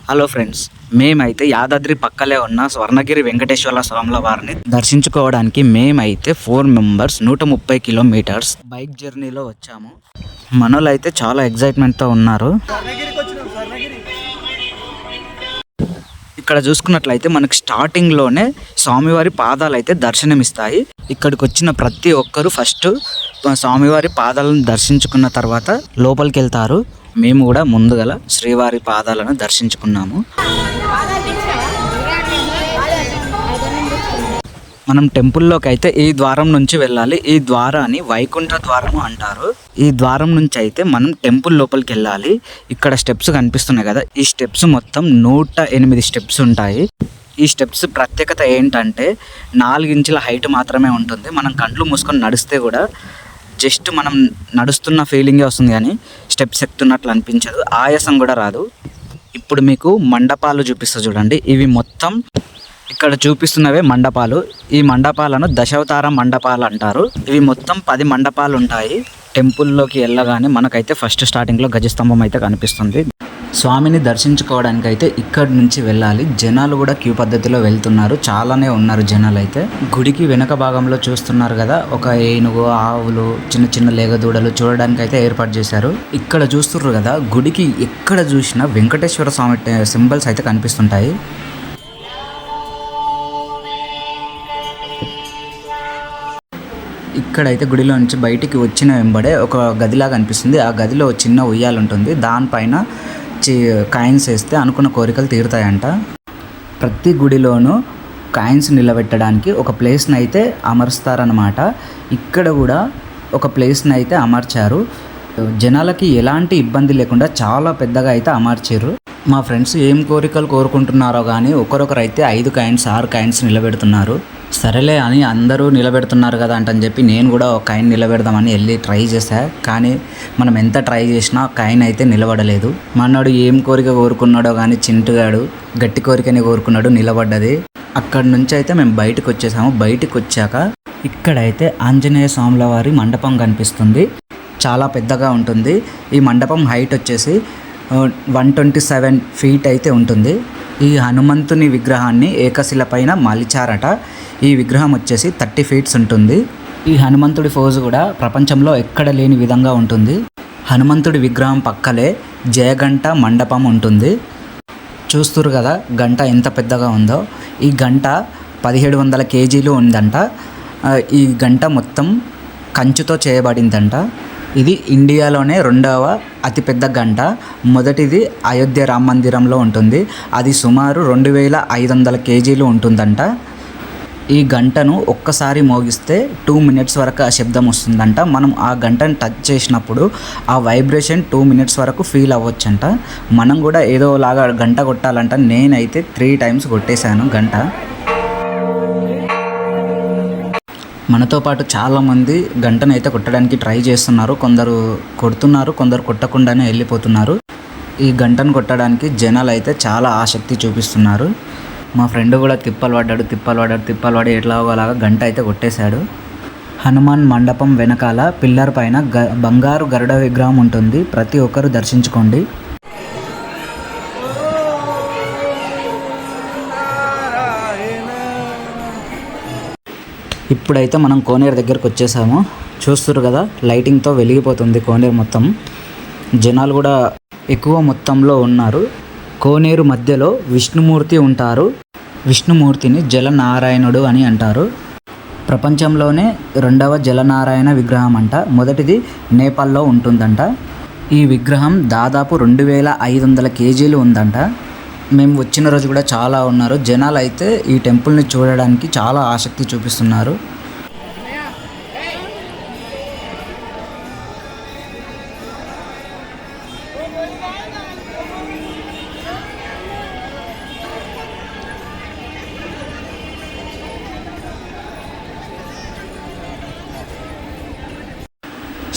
Hello friends, మేమైతే యాదాద్రి పక్కలే ఉన్న స్వర్ణగిరి వెంకటేశ్వర స్వాముల వారిని దర్శించుకోవడానికి మేమైతే 4 మెంబర్స్ 130 కిలోమీటర్స్ బైక్ జర్నీలో వచ్చాము. మనోళ్ళు అయితే చాలా ఎగ్జైట్మెంట్తో ఉన్నారు. ఇక్కడ చూసుకున్నట్లయితే మనకు స్టార్టింగ్లోనే స్వామివారి పాదాలు అయితే దర్శనమిస్తాయి. ఇక్కడికి వచ్చిన ప్రతి ఒక్కరూ ఫస్ట్ స్వామివారి పాదాలను దర్శించుకున్న తర్వాత లోపలికి వెళ్తారు. మేము కూడా ముందుగల శ్రీవారి పాదాలను దర్శించుకున్నాము. మనం టెంపుల్లోకి అయితే ఈ ద్వారం నుంచి వెళ్ళాలి. ఈ ద్వారాన్ని వైకుంఠ ద్వారము అంటారు. ఈ ద్వారం నుంచి అయితే మనం టెంపుల్ లోపలికి వెళ్ళాలి. ఇక్కడ స్టెప్స్ కనిపిస్తున్నాయి కదా, ఈ స్టెప్స్ మొత్తం 108 స్టెప్స్ ఉంటాయి. ఈ స్టెప్స్ ప్రత్యేకత ఏంటంటే 4 ఇంచుల హైట్ మాత్రమే ఉంటుంది. మనం కండ్లు మూసుకొని నడిస్తే కూడా జస్ట్ మనం నడుస్తున్న ఫీలింగే వస్తుంది, కానీ స్టెప్స్ ఎక్కుతున్నట్లు అనిపించదు, ఆయాసం కూడా రాదు. ఇప్పుడు మీకు మండపాలు చూపిస్తా చూడండి. ఇవి మొత్తం ఇక్కడ చూపిస్తున్నవే మండపాలు. ఈ మండపాలను దశావతార మండపాలు అంటారు. ఇవి మొత్తం 10 మండపాలు ఉంటాయి. టెంపుల్లోకి వెళ్ళగానే మనకైతే ఫస్ట్ స్టార్టింగ్లో గజస్తంభం అయితే కనిపిస్తుంది. స్వామిని దర్శించుకోవడానికి అయితే ఇక్కడి నుంచి వెళ్ళాలి. జనాలు కూడా క్యూ పద్ధతిలో వెళ్తున్నారు, చాలానే ఉన్నారు జనాలు అయితే. గుడికి వెనక భాగంలో చూస్తున్నారు కదా, ఒక ఏనుగు, ఆవులు, చిన్న చిన్న లేగదూడలు చూడడానికి అయితే ఏర్పాటు చేశారు. ఇక్కడ చూస్తున్నారు కదా, గుడికి ఎక్కడ చూసినా వెంకటేశ్వర స్వామి సింబల్స్ అయితే కనిపిస్తుంటాయి. ఇక్కడైతే గుడిలో నుంచి బయటికి వచ్చిన వెంబడే ఒక గదిలాగా అనిపిస్తుంది. ఆ గదిలో చిన్న ఉయ్యాలు ఉంటుంది. దానిపైన కాయిన్స్ వేస్తే అనుకున్న కోరికలు తీరుతాయంట. ప్రతి గుడిలోనూ కాయిన్స్ నిలబెట్టడానికి ఒక ప్లేస్ని అయితే అమరుస్తారనమాట. ఇక్కడ కూడా ఒక ప్లేస్ని అయితే అమర్చారు. జనాలకి ఎలాంటి ఇబ్బంది లేకుండా చాలా పెద్దగా అయితే అమర్చారు. మా ఫ్రెండ్స్ ఏం కోరికలు కోరుకుంటున్నారో కానీ ఒకరొకరు అయితే 5 కాయిన్స్ 6 కాయిన్స్ నిలబెడుతున్నారు. సరేలే అని అందరూ నిలబెడుతున్నారు కదా అంటని చెప్పి నేను కూడా ఒక కాయిన్ నిలబెడదామని వెళ్ళి ట్రై చేశా. కానీ మనం ఎంత ట్రై చేసినా కాయిన్ అయితే నిలబడలేదు. మనోడు ఏం కోరిక కోరుకున్నాడో కానీ చింటుగాడు గట్టి కోరికని కోరుకున్నాడు, నిలబడ్డది. అక్కడి నుంచి అయితే మేము బయటకు వచ్చేసాము. బయటకు వచ్చాక ఇక్కడైతే ఆంజనేయ స్వాముల వారి మండపం కనిపిస్తుంది. చాలా పెద్దగా ఉంటుంది. ఈ మండపం హైట్ వచ్చేసి 127 ఫీట్ అయితే ఉంటుంది. ఈ హనుమంతుని విగ్రహాన్ని ఏకశిల పైన మలిచారట. ఈ విగ్రహం వచ్చేసి 30 ఫీట్స్ ఉంటుంది. ఈ హనుమంతుడి ఫోజు కూడా ప్రపంచంలో ఎక్కడ లేని విధంగా ఉంటుంది. హనుమంతుడి విగ్రహం పక్కలే జయగంట మండపం ఉంటుంది. చూస్తురు కదా గంట ఎంత పెద్దగా ఉందో. ఈ గంట 1700 కేజీలు ఉందంట. ఈ గంట మొత్తం కంచుతో చేయబడిందంట. ఇది ఇండియాలోనే 2వ అతిపెద్ద గంట. మొదటిది అయోధ్య రామ మందిరంలో ఉంటుంది. అది సుమారు 2500 కేజీలు ఉంటుందంట. ఈ గంటను ఒక్కసారి మోగిస్తే 2 మినిట్స్ వరకు ఆ శబ్దం వస్తుందంట. మనం ఆ గంటను టచ్ చేసినప్పుడు ఆ వైబ్రేషన్ 2 మినిట్స్ వరకు ఫీల్ అవ్వచ్చంట. మనం కూడా ఏదోలాగా గంట కొట్టాలంట. నేనైతే 3 టైమ్స్ కొట్టేశాను గంట. మనతో పాటు చాలామంది గంటను అయితే కొట్టడానికి ట్రై చేస్తున్నారు. కొందరు కొడుతున్నారు, కొందరు కొట్టకుండానే వెళ్ళిపోతున్నారు. ఈ గంటను కొట్టడానికి జనాలు అయితే చాలా ఆసక్తి చూపిస్తున్నారు. మా ఫ్రెండ్ కూడా తిప్పలు పడి ఎట్లాగోలాగా గంట అయితే కొట్టేశాడు. హనుమాన్ మండపం వెనకాల పిల్లర్ పైన బంగారు గరుడ విగ్రహం ఉంటుంది. ప్రతి ఒక్కరు దర్శించుకోండి. ఇప్పుడైతే మనం కోనేరు దగ్గరకు వచ్చేసాము. చూస్తున్నారు కదా, లైటింగ్తో వెలిగిపోతుంది కోనేరు మొత్తం. జనాలు కూడా ఎక్కువ మొత్తంలో ఉన్నారు. కోనేరు మధ్యలో విష్ణుమూర్తి ఉంటారు. విష్ణుమూర్తిని జలనారాయణుడు అని అంటారు. ప్రపంచంలోనే 2వ జలనారాయణ విగ్రహం అంట. మొదటిది నేపాల్లో ఉంటుందంట. ఈ విగ్రహం దాదాపు 2500 కేజీలు ఉందంట. మేము వచ్చిన రోజు కూడా చాలా ఉన్నారు జనాలు. అయితే ఈ టెంపుల్ని చూడడానికి చాలా ఆసక్తి చూపిస్తున్నారు.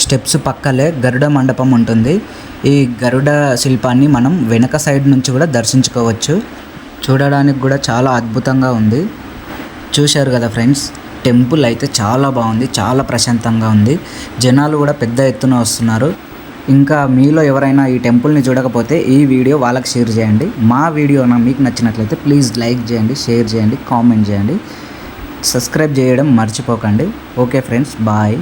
స్టెప్స్ పక్కలే గరుడ మండపం ఉంటుంది. ఈ గరుడ శిల్పాన్ని మనం వెనక సైడ్ నుంచి కూడా దర్శించుకోవచ్చు. చూడడానికి కూడా చాలా అద్భుతంగా ఉంది. చూశారు కదా ఫ్రెండ్స్, టెంపుల్ అయితే చాలా బాగుంది, చాలా ప్రశాంతంగా ఉంది. జనాలు కూడా పెద్ద ఎత్తున వస్తున్నారు. ఇంకా మీలో ఎవరైనా ఈ టెంపుల్ని చూడకపోతే ఈ వీడియో వాళ్ళకి షేర్ చేయండి. మా వీడియో మీకు నచ్చినట్లయితే ప్లీజ్ లైక్ చేయండి, షేర్ చేయండి, కామెంట్ చేయండి, సబ్స్క్రైబ్ చేయడం మర్చిపోకండి. Okay friends, bye.